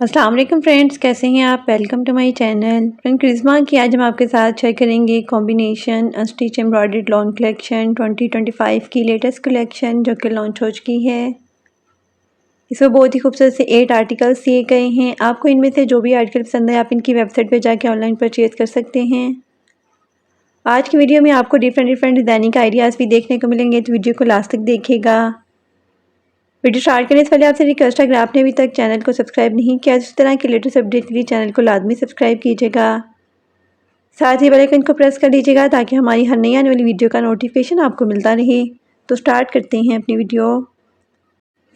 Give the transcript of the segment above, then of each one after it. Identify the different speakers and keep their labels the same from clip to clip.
Speaker 1: अस्सलाम वालेकुम फ्रेंड्स, कैसे हैं आप। Welcome to my channel. Friend क्रिस्मा की आज हम आपके साथ शेयर करेंगे combination unstitched embroidered lawn collection 2025 की लेटेस्ट कलेक्शन जो कि लॉन्च हो चुकी है। इसमें बहुत ही खूबसूरत से 8 आर्टिकल्स दिए गए हैं। आपको इनमें से जो भी आर्टिकल पसंद है आप इनकी वेबसाइट पर जाके ऑनलाइन परचेज़ कर सकते हैं। आज की वीडियो में आपको डिफरेंट डिज़ाइनिंग आइडियाज़ भी देखने को मिलेंगे, तो वीडियो को लास्ट तक देखिएगा। वीडियो स्टार्ट करने से पहले आपसे रिक्वेस्ट है, अगर आपने अभी तक चैनल को सब्सक्राइब नहीं किया तो इस तरह के लेटेस्ट अपडेट के लिए चैनल को लाजमी सब्सक्राइब कीजिएगा। साथ ही बेल आइकन को प्रेस कर दीजिएगा ताकि हमारी हर नई आने वाली वीडियो का नोटिफिकेशन आपको मिलता रहे। तो स्टार्ट करते हैं अपनी वीडियो।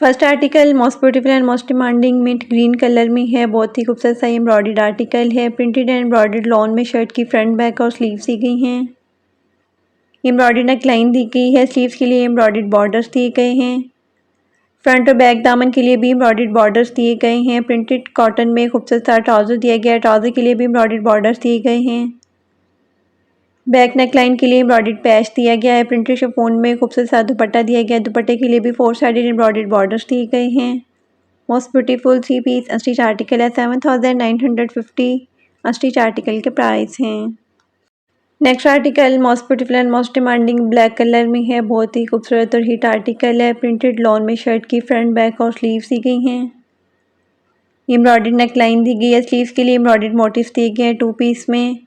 Speaker 1: First article most beautiful and most demanding mint green colour में है। बहुत ही खूबसूरत सा एम्ब्रॉयडर्ड आर्टिकल है। प्रिंटेड एंड एम्ब्रॉयडर्ड लॉन में शर्ट की फ्रंट बैक और स्लीव्स दी गई हैं। एम्ब्रॉयडर्ड नेक लाइन दी गई है। स्लीव्स के लिए एम्ब्रॉयडर्ड बॉर्डर्स दिए गए हैं। फ्रंट और बैक दामन के लिए भी एम्ब्रॉयडर्ड बॉर्डर्स दिए गए हैं। प्रिंटेड कॉटन में खूबसूरत सा ट्राउज़र दिया गया है। ट्राउज़र के लिए भी एम्ब्रॉयडर्ड बॉर्डर्स दिए गए हैं। बैक नेक लाइन के लिए एम्ब्रॉयडर्ड पैच दिया गया है। प्रिंटेड शिफॉन में खूबसूरत सा दुपट्टा दिया गया है। दुपट्टे के लिए भी 4 साइडेड एम्ब्रॉयडर्ड बॉर्डर्स दिए गए हैं। Most beautiful 3 piece unstitch article है। 7950 अनस्टिच आर्टिकल के प्राइस हैं। Next article most beautiful and most demanding black colour में है। बहुत ही खूबसूरत और हिट आर्टिकल है। प्रिंटेड लॉन में शर्ट की फ्रंट बैक और स्लीव्स दी गई हैं। एम्ब्रॉयडर्ड नेक लाइन दी गई है। स्लीव्स के लिए एम्ब्रॉयडर्ड मोटिव्स दिए गए हैं 2 पीस में।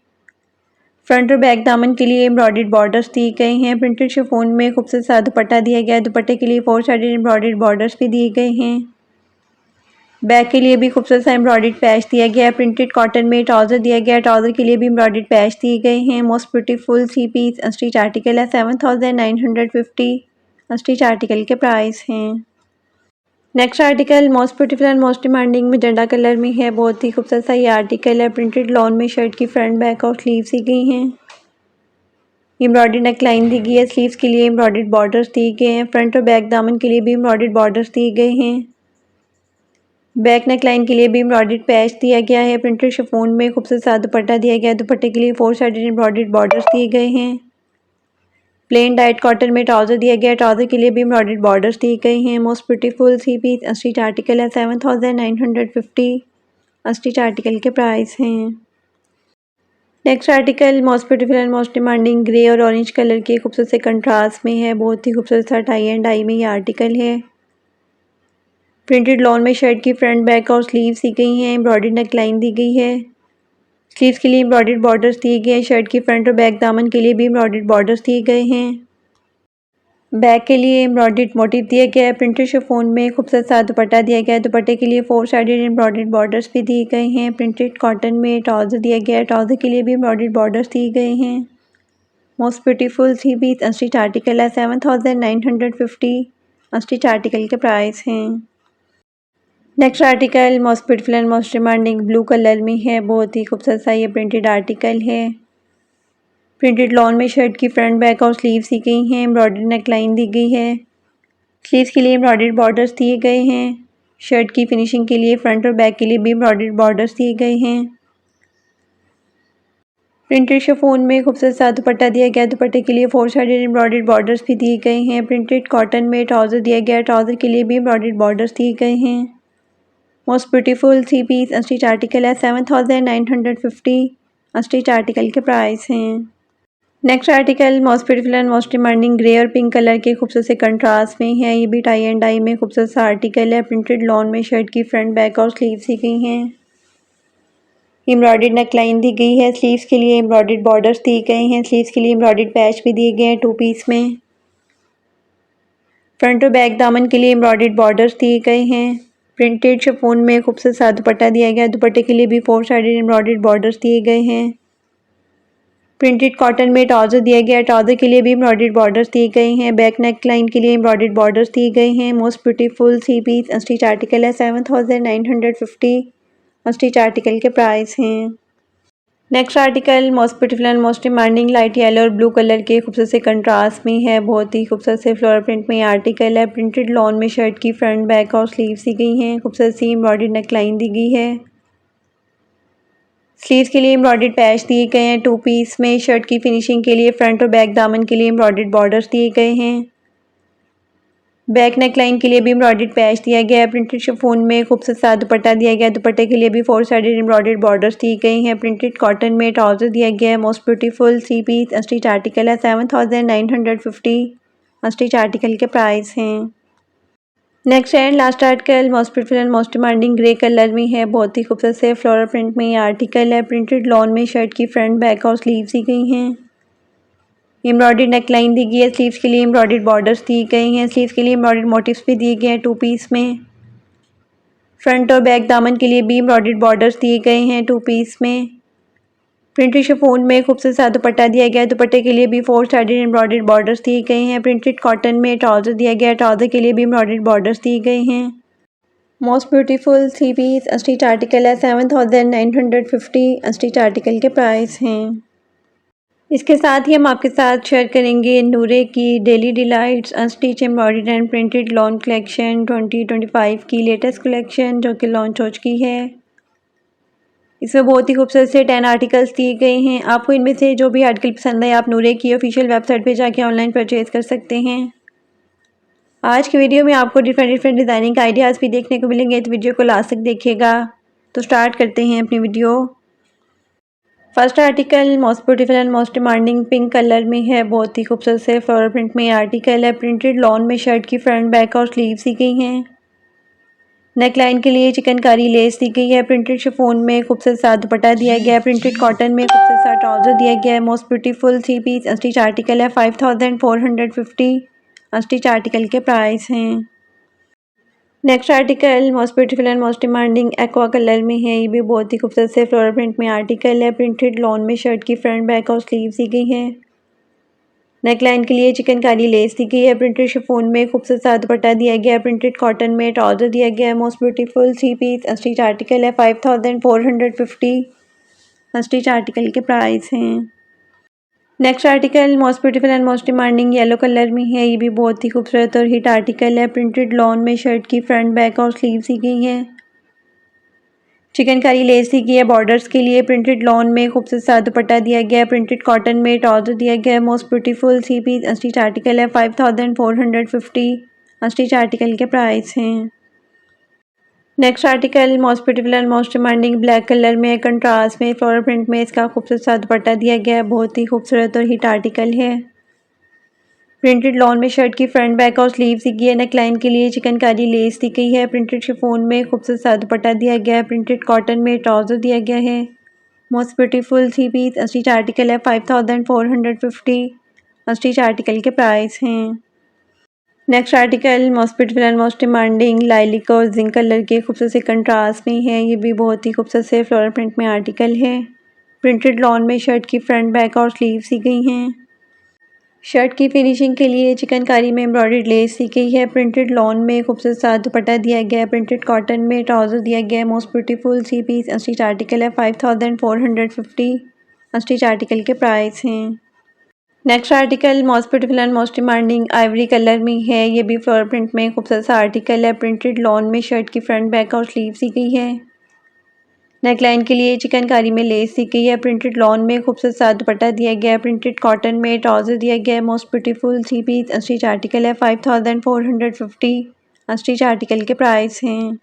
Speaker 1: फ्रंट और बैक दामन के लिए एम्ब्रॉयडर्ड बॉर्डर्स दिए गए हैं। प्रिंटेड शिफॉन में खूबसूरत सा दुपट्टा दिया गया है। दुपट्टे के लिए 4 साइडेड एम्ब्रॉयडर्ड बॉर्डर्स भी दिए गए हैं। बैक के लिए भी खूबसूरत सा एम्ब्रॉयडर्ड पैच दिया गया है। प्रिंटेड कॉटन में ट्राउज़र दिया गया है। ट्राउज़र के लिए भी एम्ब्रॉयडर्ड पैच दिए गए हैं। Most beautiful 3 piece unstitch article है। 7950 अनस्टिच आर्टिकल के प्राइस हैं। Next article most beautiful and most demanding magenta colour में है। बहुत ही खूबसूरत सा ये आर्टिकल है। प्रिंटेड लॉन में शर्ट की फ्रंट बैक और स्लीव्स दी गई हैं। एम्ब्रॉयडर्ड नेक लाइन दी गई है। स्लीव्स के लिए एम्ब्रॉयडर्ड बॉर्डर्स दिए गए हैं। फ्रंट और बैक दामन के लिए भी एम्ब्रॉयडर्ड बॉर्डर्स दिए गए हैं। बैक नेक लाइन के लिए भी एम्ब्रॉयडर्ड पैच दिया गया है। प्रिंटेड शिफॉन में खूबसूरत सा दुपट्टा दिया गया है। दुपट्टे के लिए 4 साइडेड एम्ब्रॉयडर्ड बॉर्डर्स दिए गए हैं। प्लेन डाइट कॉटन में ट्राउज़र दिया गया है। ट्राउज़र के लिए भी एम्ब्रॉयडर्ड बॉर्डर्स दिए गए हैं। Most beautiful 3 piece unstitch article है। 7950 अनस्टिच आर्टिकल के प्राइस हैं। Next article most beautiful and most demanding grey और ऑरेंज कलर के खूबसूरत से कंट्रास्ट में है। बहुत ही खूबसूरत सा टाई एंड डाई में ये आर्टिकल है। प्रिंटेड लॉन में शर्ट की फ्रंट बैक और स्लीव्स दी गई हैं। एम्ब्रॉयडर्ड नेक लाइन दी गई है। स्लीव्स के लिए एम्ब्रॉयडर्ड बॉर्डर्स दिए गए हैं। शर्ट की फ्रंट और बैक दामन के लिए भी एम्ब्रॉयडर्ड बॉर्डर्स दिए गए हैं। बैक के लिए एम्ब्रॉयडर्ड मोटिव दिया गया है। प्रिंटेड शिफॉन में खूबसूरत सा दुपट्टा दिया गया है। दुपट्टे के लिए 4 साइडेड एम्ब्रॉयडर्ड बॉर्डर्स भी दिए गए हैं। प्रिंटेड कॉटन में ट्राउज़र दिया गया है। ट्राउज़र के लिए भी एम्ब्रॉयडर्ड बॉर्डर्स दिए गए हैं। Most beautiful 3 piece unstitch article है। 7950 अनस्टिच आर्टिकल के प्राइस हैं। Next article most beautiful and most demanding blue colour में है। बहुत ही खूबसूरत सा ये प्रिंटेड आर्टिकल है। प्रिंटेड लॉन में शर्ट की फ्रंट बैक और स्लीव्स दी गई हैं। एम्ब्रॉयडर्ड नेक लाइन दी गई है। स्लीव्स के लिए एम्ब्रॉयडर्ड बॉर्डर्स दिए गए हैं। शर्ट की फिनिशिंग के लिए फ्रंट और बैक के लिए भी एम्ब्रॉयडर्ड बॉर्डर्स दिए गए हैं। प्रिंटेड शिफॉन में खूबसूरत सा दुपट्टा दिया गया है। दुपट्टे के लिए 4 साइडेड एम्ब्रॉयडर्ड बॉर्डर्स भी दिए गए हैं। प्रिंटेड कॉटन में ट्राउज़र दिया गया है। ट्राउज़र के लिए भी एम्ब्रॉयडर्ड बॉर्डर्स दिए गए हैं। Most beautiful 3 piece unstitch article है। 7950 अनस्टिच आर्टिकल के प्राइस हैं। Next article most beautiful and most demanding grey और पिंक कलर के खूबसूरत से कंट्रास्ट में है। ये भी टाई एंड डाई में खूबसूरत सा आर्टिकल है। प्रिंटेड लॉन में शर्ट की फ्रंट बैक और स्लीव्स दी गई हैं। एम्ब्रॉयडर्ड नेक लाइन दी गई है। स्लीव्स के लिए एम्ब्रॉयडर्ड बॉर्डर्स दिए गए हैं। स्लीव्स के लिए एम्ब्रॉयडर्ड पैच भी दिए गए हैं 2 पीस में। फ्रंट और बैक दामन के लिए एम्ब्रॉयडर्ड बॉर्डर्स दिए गए हैं। प्रिंटेड शिफॉन में खूबसूरत सा दुपट्टा दिया गया है। दुपट्टे के लिए भी 4 साइडेड एम्ब्रॉयडर्ड बॉर्डर्स दिए गए हैं। प्रिंटेड कॉटन में ट्राउज़र दिया गया है। ट्राउज़र के लिए भी एम्ब्रॉयडर्ड बॉर्डर्स दिए गए हैं। बैक नेक लाइन के लिए एम्ब्रॉयडर्ड बॉर्डर्स दिए गए हैं। Most beautiful 3 piece unstitch article है। 7950 अनस्टिच आर्टिकल के प्राइस हैं। Next article most beautiful and most demanding light yellow और ब्लू कलर के खूबसूरत से कंट्रास्ट में है। बहुत ही खूबसूरत से फ्लोरल प्रिंट में ये आर्टिकल है। प्रिंटेड लॉन में शर्ट की फ्रंट बैक और स्लीव्स दी गई हैं। खूबसूरत सी एम्ब्रॉयडर्ड नेक लाइन दी गई है। स्लीव्स के लिए एम्ब्रॉयडर्ड पैच दिए गए हैं 2 पीस में। शर्ट की फिनिशिंग के लिए फ्रंट और बैक दामन के लिए एम्ब्रॉयडर्ड बॉर्डर्स दिए गए हैं। बैक नेक लाइन के लिए भी एम्ब्रॉयडर्ड पैच दिया गया है। प्रिंटेड शिफॉन में खूबसूरत सा दुपट्टा दिया गया है। दुपट्टे के लिए भी 4 साइडेड एम्ब्रॉयडर्ड बॉर्डर्स दी गई हैं। प्रिंटेड कॉटन में ट्राउजर दिया गया है। Most beautiful 3 piece stitch article है। 7950 स्टिच आर्टिकल के प्राइस हैं। Next and last article most beautiful and most demanding grey colour में है। बहुत ही खूबसूरत से फ्लोरल प्रिंट में ये आर्टिकल है। प्रिंटेड लॉन में शर्ट की फ्रंट बैक और स्लीव्स दी गई हैं। एम्ब्रॉयडर्ड नेक लाइन दी गई है। स्लीव्स के लिए एम्ब्रॉयडर्ड बॉर्डर्स दी गई हैं। स्लीव्स के लिए एम्ब्रॉयडर्ड मोटिव्स भी दिए गए हैं 2 पीस में। फ्रंट और बैक दामन के लिए भी एम्ब्रॉयडर्ड बॉर्डर्स दिए गए हैं 2 पीस में। प्रिंटेड शिफॉन में खूबसूरत सा दुपट्टा दिया गया है। दुपट्टे के लिए भी 4 साइडेड एम्ब्रॉयडर्ड बॉर्डर्स दिए गए हैं। प्रिंटेड कॉटन में ट्राउजर दिया गया है। ट्राउजर के लिए भी एम्ब्रॉयडर्ड बॉर्डर्स दिए गए हैं। Most beautiful 3 piece stitch article है। 7950 स्टिच आर्टिकल के प्राइस हैं। इसके साथ ही हम आपके साथ शेयर करेंगे नूरे की daily delights unstitch embroidered and printed lawn collection 2025 की लेटेस्ट कलेक्शन जो कि लॉन्च हो चुकी है। इसमें बहुत ही खूबसूरत से 10 आर्टिकल्स दिए गए हैं। आपको इनमें से जो भी आर्टिकल पसंद है आप नूरे की ऑफिशियल वेबसाइट पे जाके ऑनलाइन परचेज कर सकते हैं। आज की वीडियो में आपको डिफरेंट डिज़ाइनिंग आइडियाज़ भी देखने को मिलेंगे, तो वीडियो को लास्ट तक देखिएगा। तो स्टार्ट करते हैं अपनी वीडियो। First article most beautiful and most demanding pink colour में है। बहुत ही खूबसूरत से फ्लोरल प्रिंट में आर्टिकल है। प्रिंटेड लॉन में शर्ट की फ्रंट बैक और स्लीव्स दी गई हैं। नेक लाइन के लिए चिकनकारी लेस दी गई है। प्रिंटेड शिफॉन में खूबसूरत सा दुपट्टा दिया गया है। प्रिंटेड कॉटन में खूबसूरत सा ट्राउजर दिया गया है। Most beautiful 3 piece stitch article है। 5450 स्टिच आर्टिकल के प्राइस हैं। Next article most beautiful and most demanding aqua colour में है। ये भी बहुत ही खूबसूरत से फ्लोरल प्रिंट में आर्टिकल है। प्रिंटेड लॉन में शर्ट की फ्रंट बैक और स्लीव्स दी गई है। नेक लाइन के लिए चिकनकारी लेस दी गई है। प्रिंटेड शिफॉन में खूबसूरत सा दुपट्टा दिया गया है। प्रिंटेड कॉटन में ट्राउजर दिया गया है। Most beautiful 3 piece stitch article है। 5450 स्टिच आर्टिकल के प्राइस हैं। Next article most beautiful and most demanding yellow colour में है। ये भी बहुत ही खूबसूरत और हिट आर्टिकल है। प्रिंटेड लॉन में शर्ट की फ्रंट बैक और स्लीव्स दी गई है। चिकनकारी लेस दी गई है बॉर्डर्स के लिए। प्रिंटेड लॉन में खूबसूरत सा दुपट्टा दिया गया है। प्रिंटेड कॉटन में ट्राउजर दिया गया है। Most beautiful 3 piece stitch article है। 5450 स्टिच आर्टिकल के प्राइस हैं। Next article most beautiful and most demanding black colour में कंट्रास्ट में फ्लोरल प्रिंट में इसका खूबसूरत सा दुपट्टा दिया गया है। बहुत ही खूबसूरत और हिट आर्टिकल है। प्रिंटेड लॉन में शर्ट की फ्रंट बैक और स्लीव्स दी गई है। नेक लाइन के लिए चिकनकारी लेस दी गई है। प्रिंटेड शिफॉन में खूबसूरत सा दुपट्टा दिया गया है। प्रिंटेड कॉटन में ट्राउजर दिया गया है। Most beautiful 3 piece stitch article है। 5450 स्टिच आर्टिकल के प्राइस हैं। Next article most beautiful and most demanding lilac और जिंक कलर के खूबसूरत से कंट्रास्ट में है। ये भी बहुत ही खूबसूरत से फ्लोरल प्रिंट में आर्टिकल है। प्रिंटेड लॉन में शर्ट की फ्रंट बैक और स्लीव्स दी गई हैं। शर्ट की फिनिशिंग के लिए चिकनकारी में एम्ब्रॉयडर्ड लेस दी गई है। प्रिंटेड लॉन में खूबसूरत सा दुपट्टा दिया गया है। प्रिंटेड कॉटन में ट्राउजर दिया गया है। Most beautiful 3 piece stitch article है। 5450 स्टिच आर्टिकल के प्राइस हैं। Next article most beautiful and most demanding ivory colour में है। ये भी फ्लोरल प्रिंट में खूबसूरत सा आर्टिकल है। प्रिंटेड लॉन में शर्ट की फ्रंट बैक और स्लीव्स दी गई है। नेक लाइन के लिए चिकनकारी में लेस दी गई है। प्रिंटेड लॉन में खूबसूरत सा दुपट्टा दिया गया है। प्रिंटेड कॉटन में ट्राउजर दिया गया है। Most beautiful 3 piece stitch article है। 5450 स्टिच आर्टिकल के प्राइस हैं।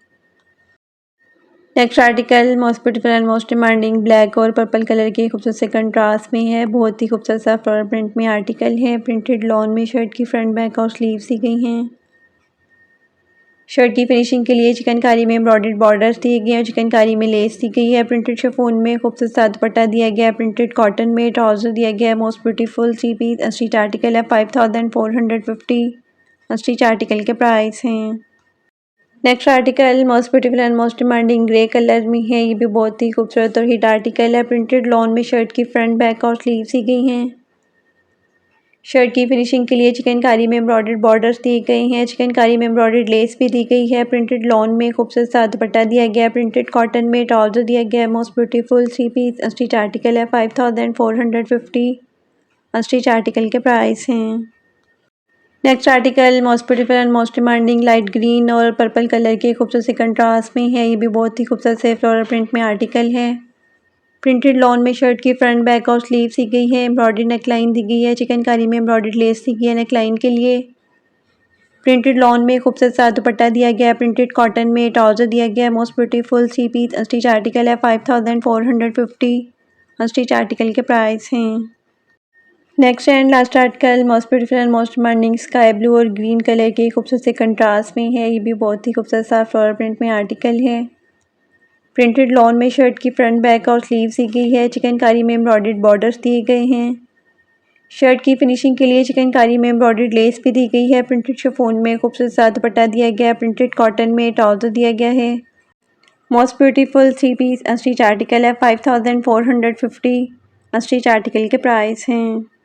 Speaker 1: Next article most beautiful and most demanding black और पर्पल कलर के खूबसूरत से कंट्रास्ट में है। बहुत ही खूबसूरत सा फ्लोरल प्रिंट में आर्टिकल है। प्रिंटेड लॉन में शर्ट की फ्रंट बैक और स्लीव्स दी गई हैं। शर्ट की फिनिशिंग के लिए चिकनकारी में एम्ब्रॉयडर्ड बॉर्डर्स दिए गए हैं। चिकनकारी में लेस दी गई है। प्रिंटेड शिफॉन में खूबसूरत सा दुपट्टा दिया गया है। प्रिंटेड कॉटन में ट्राउजर दिया गया है। Most beautiful 3 piece stitch article है। 5450 स्टिच आर्टिकल के प्राइस हैं। Next article most beautiful and most demanding grey colour में है। ये भी बहुत ही खूबसूरत और हिट आर्टिकल है। प्रिंटेड लॉन में शर्ट की फ्रंट बैक और स्लीव्स दी गई हैं। शर्ट की फिनिशिंग के लिए चिकनकारी में एम्ब्रॉयडर्ड बॉर्डर्स दिए गए हैं। चिकनकारी में एम्ब्रॉयडर्ड लेस भी दी गई है। प्रिंटेड लॉन में खूबसूरत सा दुपट्टा दिया गया है। प्रिंटेड कॉटन में ट्राउजर दिया गया है। Most beautiful 3 piece stitch article है। 5450 स्टिच आर्टिकल के प्राइस हैं। Next article most beautiful and most demanding light green और पर्पल कलर के खूबसूरत से कंट्रास्ट में है। ये भी बहुत ही खूबसूरत से फ्लोरल प्रिंट में आर्टिकल है। प्रिंटेड लॉन में शर्ट की फ्रंट बैक और स्लीव्स दी गई है। एम्ब्रॉयडर्ड नेक लाइन दी गई है। चिकनकारी में एम्ब्रॉयडर्ड लेस दी गई है नेक लाइन के लिए। प्रिंटेड लॉन में खूबसूरत सा दुपट्टा दिया गया है। प्रिंटेड कॉटन में ट्राउज़र दिया गया है। Most beautiful 3 piece unstitch article है। 5450 अनस्टिच आर्टिकल के प्राइस हैं। Next and last article most beautiful and most demanding sky blue और ग्रीन कलर के खूबसूरत से कंट्रास्ट में है। ये भी बहुत ही खूबसूरत सा फ्लोरल प्रिंट में आर्टिकल है। प्रिंटेड लॉन में शर्ट की फ्रंट बैक और स्लीव्स दी गई है। चिकनकारी में एम्ब्रॉयडर्ड बॉर्डर्स दिए गए हैं। शर्ट की फिनिशिंग के लिए चिकनकारी में एम्ब्रॉयडर्ड लेस भी दी गई है। प्रिंटेड शिफॉन में खूबसूरत सा दुपट्टा दिया गया है। प्रिंटेड कॉटन में ट्राउज़र दिया गया है। Most beautiful 3 piece unstitch article है। 5450 अनस्टिच आर्टिकल के प्राइस हैं।